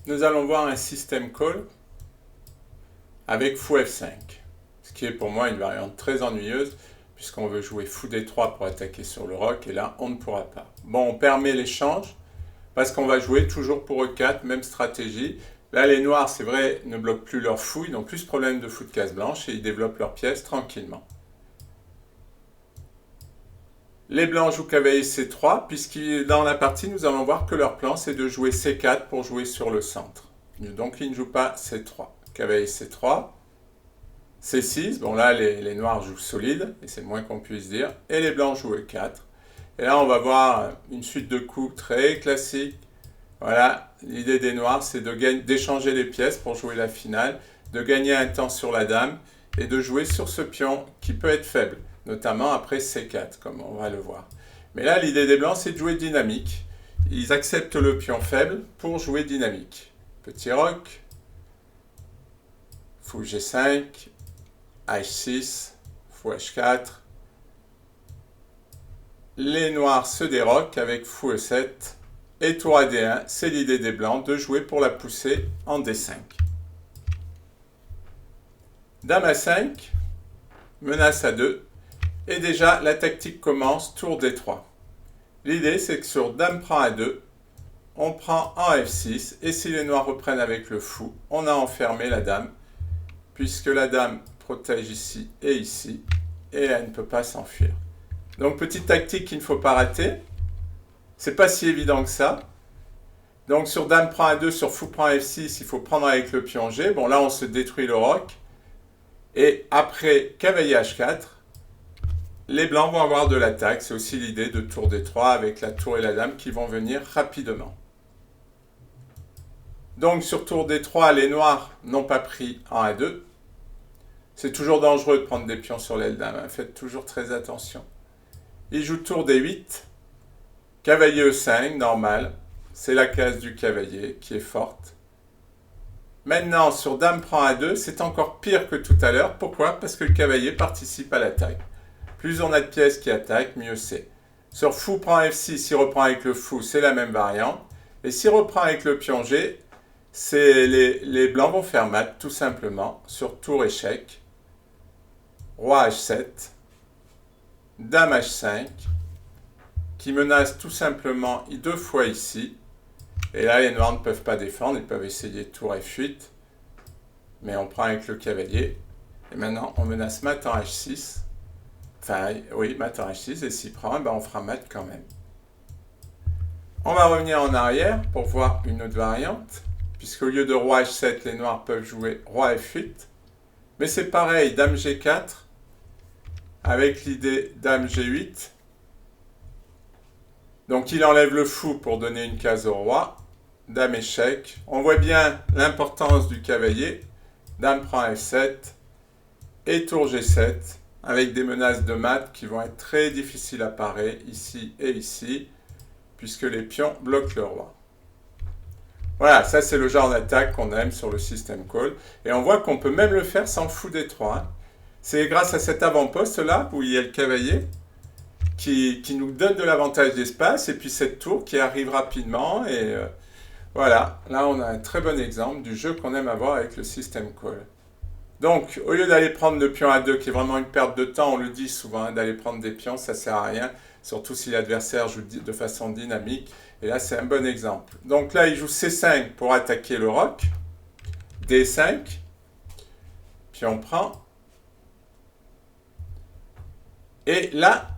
nous allons voir un système call avec fou F5, ce qui est pour moi une variante très ennuyeuse, puisqu'on veut jouer fou D3 pour attaquer sur le roc, et là, on ne pourra pas. Bon, on permet l'échange, parce qu'on va jouer toujours pour E4, même stratégie. Là, les noirs, c'est vrai, ne bloquent plus leur fou, ils n'ont plus ce problème de fou de case blanche, et ils développent leurs pièces tranquillement. Les blancs jouent cavalier C3, puisque dans la partie, nous allons voir que leur plan, c'est de jouer C4 pour jouer sur le centre. Donc, ils ne jouent pas C3. Cavalier C3, C6, bon là, les noirs jouent solide, et c'est le moins qu'on puisse dire, et les blancs jouent E4. Et là, on va voir une suite de coups très classique. Voilà, l'idée des noirs, c'est d'échanger les pièces pour jouer la finale, de gagner un temps sur la dame, et de jouer sur ce pion qui peut être faible, notamment après C4, comme on va le voir. Mais là, l'idée des blancs, c'est de jouer dynamique. Ils acceptent le pion faible pour jouer dynamique. Petit roc, fou G5, H6, fou H4. Les noirs se déroquent avec fou E7 et tour à D1. C'est l'idée des blancs de jouer pour la pousser en D5. Dame A5, menace A2. Et déjà, la tactique commence, tour D3. L'idée, c'est que sur dame prend A2, on prend en F6. Et si les noirs reprennent avec le fou, on a enfermé la dame, puisque la dame protège ici, et elle ne peut pas s'enfuir. Donc, petite tactique qu'il ne faut pas rater. C'est pas si évident que ça. Donc, sur dame prend A2, sur fou prend F6, il faut prendre avec le pion G. Bon, là, on se détruit le roc. Et après cavalier H4, les blancs vont avoir de l'attaque. C'est aussi l'idée de tour D3 avec la tour et la dame qui vont venir rapidement. Donc, sur tour D3, les noirs n'ont pas pris en A2. C'est toujours dangereux de prendre des pions sur l'aile dame. Faites toujours très attention. Il joue tour D8, cavalier E5, normal. C'est la case du cavalier qui est forte. Maintenant, sur dame prend A2, c'est encore pire que tout à l'heure. Pourquoi? Parce que le cavalier participe à l'attaque. Plus on a de pièces qui attaquent, mieux c'est. Sur fou prend F6, il reprend avec le fou, c'est la même variante. Et s'il reprend avec le pion G, les blancs vont faire mat, tout simplement, sur tour échec. Roi H7. Dame H5, qui menace tout simplement deux fois ici. Et là, les noirs ne peuvent pas défendre, ils peuvent essayer tour F8. Mais on prend avec le cavalier. Et maintenant, on menace mat en H6. Enfin, oui, mat en H6. Et s'il prend, ben on fera mat quand même. On va revenir en arrière pour voir une autre variante. Puisqu'au lieu de roi H7, les noirs peuvent jouer roi F8. Mais c'est pareil, dame G4. Avec l'idée dame G8. Donc il enlève le fou pour donner une case au roi. Dame échec. On voit bien l'importance du cavalier. Dame prend F7. Et tour G7. Avec des menaces de mat qui vont être très difficiles à parer ici et ici. Puisque les pions bloquent le roi. Voilà, ça c'est le genre d'attaque qu'on aime sur le système call. Et on voit qu'on peut même le faire sans fou D3. C'est grâce à cet avant-poste là, où il y a le cavalier, qui nous donne de l'avantage d'espace, et puis cette tour qui arrive rapidement, et voilà, là on a un très bon exemple du jeu qu'on aime avoir avec le système call. Donc, au lieu d'aller prendre le pion A2, qui est vraiment une perte de temps, on le dit souvent, d'aller prendre des pions, ça sert à rien, surtout si l'adversaire joue de façon dynamique, et là c'est un bon exemple. Donc là il joue C5 pour attaquer le roc, D5, puis on prend. Et là,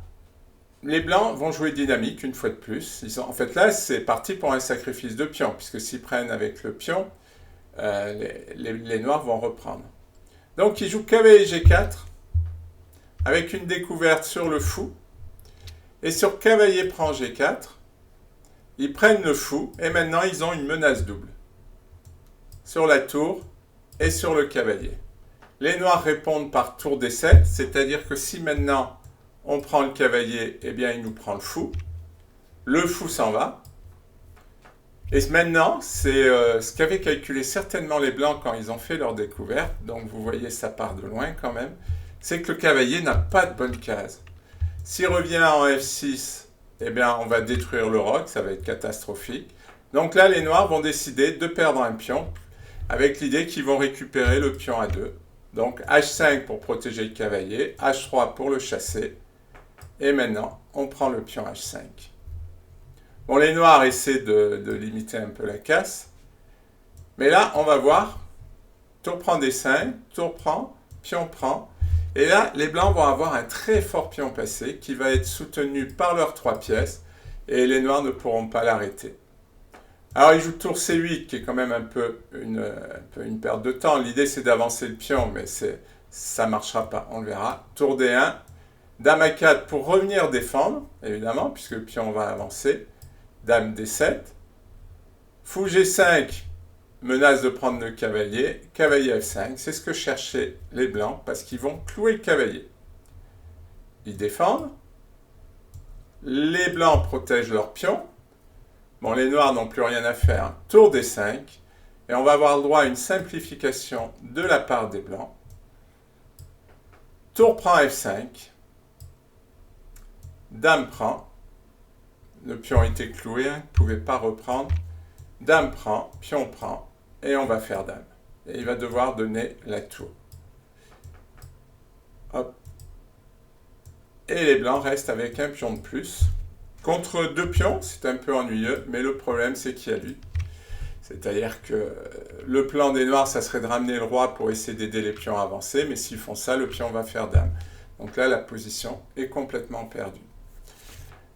les blancs vont jouer dynamique une fois de plus. En fait, là, c'est parti pour un sacrifice de pion, puisque s'ils prennent avec le pion, les noirs vont reprendre. Donc, ils jouent cavalier G4, avec une découverte sur le fou. Et sur cavalier prend G4, ils prennent le fou, et maintenant, ils ont une menace double. Sur la tour et sur le cavalier. Les noirs répondent par tour D7, c'est-à-dire que si maintenant on prend le cavalier, eh bien il nous prend le fou. Le fou s'en va. Et maintenant, c'est ce qu'avaient calculé certainement les blancs quand ils ont fait leur découverte. Donc vous voyez, ça part de loin quand même. C'est que le cavalier n'a pas de bonne case. S'il revient en F6, eh bien on va détruire le roc, ça va être catastrophique. Donc là, les noirs vont décider de perdre un pion, avec l'idée qu'ils vont récupérer le pion A2. Donc H5 pour protéger le cavalier, H3 pour le chasser. Et maintenant, on prend le pion H5. Bon, les noirs essaient de limiter un peu la casse. Mais là, on va voir, tour prend D5, tour prend, pion prend. Et là, les blancs vont avoir un très fort pion passé qui va être soutenu par leurs 3 pièces. Et les noirs ne pourront pas l'arrêter. Alors, il joue tour C8, qui est quand même un peu une perte de temps. L'idée, c'est d'avancer le pion, mais ça ne marchera pas, on le verra. Tour D1, Dame A4 pour revenir défendre, évidemment, puisque le pion va avancer. Dame D7. Fou G5, menace de prendre le cavalier. Cavalier F5, c'est ce que cherchaient les blancs, parce qu'ils vont clouer le cavalier. Ils défendent. Les blancs protègent leur pion. Bon, les noirs n'ont plus rien à faire. Tour D5. Et on va avoir le droit à une simplification de la part des blancs. Tour prend F5. Dame prend. Le pion était cloué, hein, il ne pouvait pas reprendre. Dame prend, pion prend. Et on va faire dame. Et il va devoir donner la tour. Hop. Et les blancs restent avec un pion de plus. Contre 2 pions, c'est un peu ennuyeux, mais le problème, c'est qu'il y a lui. C'est-à-dire que le plan des noirs, ça serait de ramener le roi pour essayer d'aider les pions à avancer, mais s'ils font ça, le pion va faire dame. Donc là, la position est complètement perdue.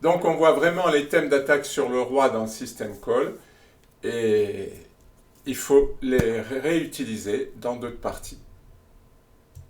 Donc on voit vraiment les thèmes d'attaque sur le roi dans le système call, et il faut les réutiliser dans d'autres parties.